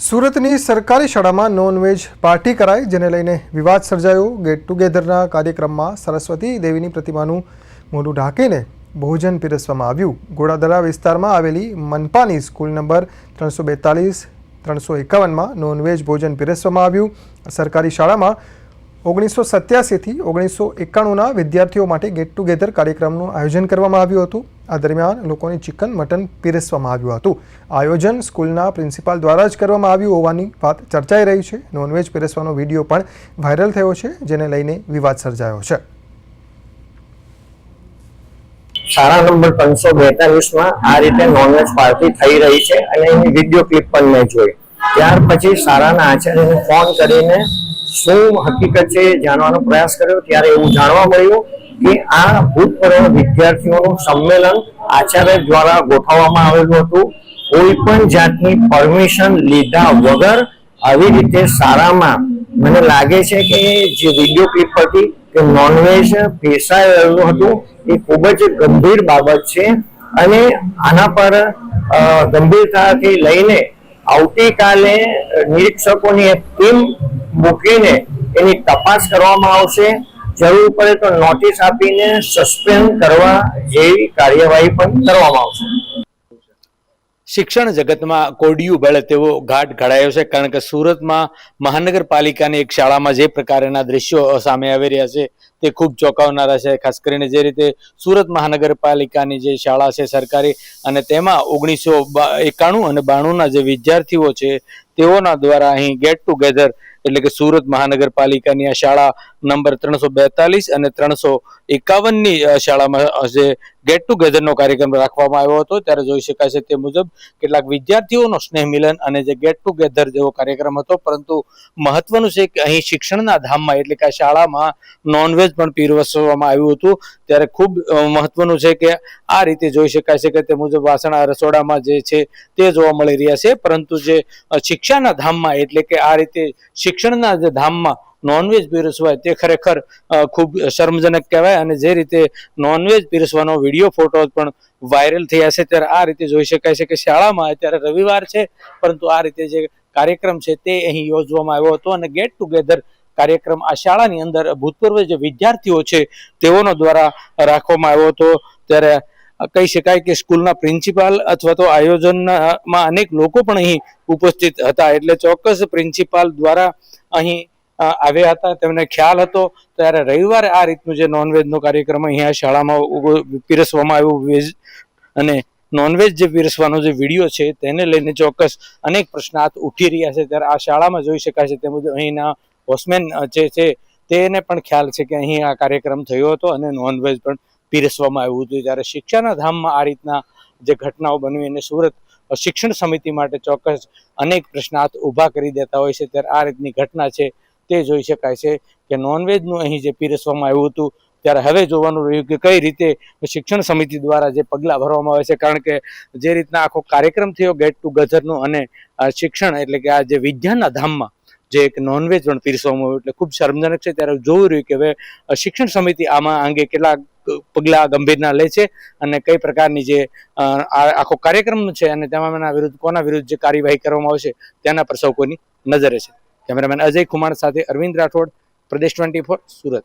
સુરતની સરકારી શાળામાં નોનવેજ પાર્ટી કરાઈ, જેને લઈને વિવાદ સર્જાયો। ગેટ ટુગેધરના કાર્યક્રમમાં સરસ્વતી દેવીની પ્રતિમાનું મોઢું ઢાંકીને ભોજન પીરસવામાં આવ્યું। ઘોડાદરા વિસ્તારમાં આવેલી મનપાની સ્કૂલ નંબર 342-351માં નોનવેજ ભોજન પીરસવામાં આવ્યું। સરકારી શાળામાં 1987 થી 1991ના વિદ્યાર્થીઓ માટે ગેટ ટુગેધર કાર્યક્રમનું આયોજન કરવામાં આવ્યું હતું। આ દરમિયાન લોકોને ચિકન મટન પીરસવામાં આવ્યું હતું। આયોજન સ્કૂલના પ્રિન્સિપાલ દ્વારા જ કરવામાં આવ્યું હોવાની વાત ચર્ચાઈ રહી છે। નોનવેજ પીરસવાનો વિડીયો પણ વાયરલ થયો છે, જેને લઈને વિવાદ સર્જાયો છે। શાળા નંબર 342માં આ રીતે નોનવેજ પાર્ટી થઈ રહી છે અને એની વિડીયો ક્લિપ પણ મેં જોઈ। ત્યાર પછી શાળાના આચાર્યને ફોન કરીને શું હકીકત છે જાણવાનો પ્રયાસ કર્યો, ત્યારે એવું જાણવા મળ્યું કે આ ભૂતપૂર્વ વિદ્યાર્થીઓનું સંમેલન આચાર્ય દ્વારા ગોઠવવામાં આવેલું હતું। કોઈ પણ જાતની પરમિશન લીધા વગર આવી રીતે શાળામાં મને લાગે છે કે જે વિડીયો ક્લિપ હતી કે નોનવેજ પીરસાયેલું હતું એ ખૂબ જ ગંભીર બાબત છે અને આના પર ગંભીરતાથી લઈને આવતીકાલે નિરીક્ષકોની ટીમ મૂકીને એની તપાસ કરવામાં આવશે। જરૂર પડે તો નોટિસ આપીને સસ્પેન્ડ કરવા જેવી કાર્યવાહી પણ કરવામાં આવશે। શિક્ષણ જગતમાં કોડિયું બળે તેવો ઘાટ ઘડાયો છે, કારણ કે સુરતમાં મહાનગરપાલિકાની એક શાળામાં જે પ્રકારના દ્રશ્યો સામે આવી રહ્યા છે તે ખૂબ ચોંકાવનારા છે। ખાસ કરીને જે રીતે સુરત મહાનગરપાલિકાની જે શાળા છે સરકારી, અને તેમાં 1991 અને 92ના જે વિદ્યાર્થીઓ છે તેઓના દ્વારા અહીં ગેટ ટુગેધર એટલે કે સુરત મહાનગરપાલિકાની આ શાળા નંબર 342 અને 351ની શાળામાં જે ગેટ ટુગેધરનો કાર્યક્રમ રાખવામાં આવ્યો હતો, ત્યારે જોઈ શકાય છે તે મુજબ કેટલાક વિદ્યાર્થીઓનો સ્નેહ મિલન અને જે ગેટ ટુગેધર જેવો કાર્યક્રમ હતો। પરંતુ મહત્વનું છે કે અહીં શિક્ષણના ધામમાં એટલે કે આ શાળામાં નોનવેજ પણ પીરસવામાં આવ્યું હતું। ત્યારે ખૂબ મહત્વનું છે કે આ રીતે જોઈ શકાય છે કે તે મુજબ વાસણા રસોડામાં જે છે તે જોવા મળી રહ્યા છે। પરંતુ જે શિક્ષાના ધામમાં એટલે કે આ રીતે શિક્ષણના જે ધામમાં નોનવેજ પીરસવાય તે ખરેખર ખૂબ શર્મજનક કહેવાય। અને જે રીતે નોનવેજ પીરસવાનો વિડીયો ફોટો પણ વાયરલ થયા છે, ત્યારે આ રીતે જોઈ શકાય છે કે શાળામાં અત્યારે રવિવાર છે, પરંતુ આ રીતે જે કાર્યક્રમ છે તે અહીં યોજવામાં આવ્યો હતો અને ગેટ ટુગેધર કાર્યક્રમ આ શાળાની અંદર ભૂતપૂર્વ જે વિદ્યાર્થીઓ છે તેઓનો દ્વારા રાખવામાં આવ્યો હતો। ત્યારે કહી શકાય કે સ્કૂલના પ્રિન્સિપાલ અથવા તો આયોજનમાં અનેક લોકો પણ અહીં ઉપસ્થિત હતા, એટલે ચોક્કસ પ્રિન્સિપાલ દ્વારા અહીં આવ્યા હતા, તેમને ખ્યાલ હતો। ત્યારે રવિવારે આ રીતનું જે નોનવેજનો કાર્યક્રમ અહીંયા શાળામાં પીરસવામાં આવ્યો વેજ અને નોનવેજ જે પીરસવાનો જે વિડીયો છે તેને લઈને ચોક્કસ અનેક પ્રશ્નાર્થ ઉઠી રહ્યા છે। ત્યારે આ શાળામાં જોઈ શકાય છે તે મુજબ અહીંના વોચમેન જે છે તેને પણ ખ્યાલ છે કે અહીં આ કાર્યક્રમ થયો હતો અને નોનવેજ પણ પીરસવામાં આવ્યું હતું। ત્યારે શિક્ષાના ધામમાં આ રીતના જે ઘટનાઓ બનવી અને સુરત શિક્ષણ સમિતિ માટે ચોક્કસ અનેક પ્રશ્નાર્થ ઊભા કરી દેતા હોય છે। ત્યારે આ રીતની ઘટના છે તે જોઈ શકાય છે કે નોનવેજનું અહીં જે પીરસવામાં આવ્યું હતું, ત્યારે હવે જોવાનું રહ્યું કે કઈ રીતે શિક્ષણ સમિતિ દ્વારા જે પગલાં ભરવામાં આવે છે, કારણ કે જે રીતના આખો કાર્યક્રમ થયો ગેટ ટુગેધરનો અને શિક્ષણ એટલે કે આ જે વિદ્યાના ધામમાં જે એક નોનવેજ પણ પીરસવામાં આવ્યું એટલે ખૂબ શર્મજનક છે। ત્યારે જોવું રહ્યું કે હવે શિક્ષણ સમિતિ આમાં અંગે કેટલા પગલાં ગંભીરના લે છે અને કઈ પ્રકારની જે આખો કાર્યક્રમ છે અને તેમાંના વિરુદ્ધ કોના વિરુદ્ધ જે કાર્યવાહી કરવામાં આવશે તેના પર સૌ કોઈની નજરે છે। કેમેરામેન અજય કુમાર સાથે અરવિંદ રાઠોડ, પ્રદેશ 24, સુરત।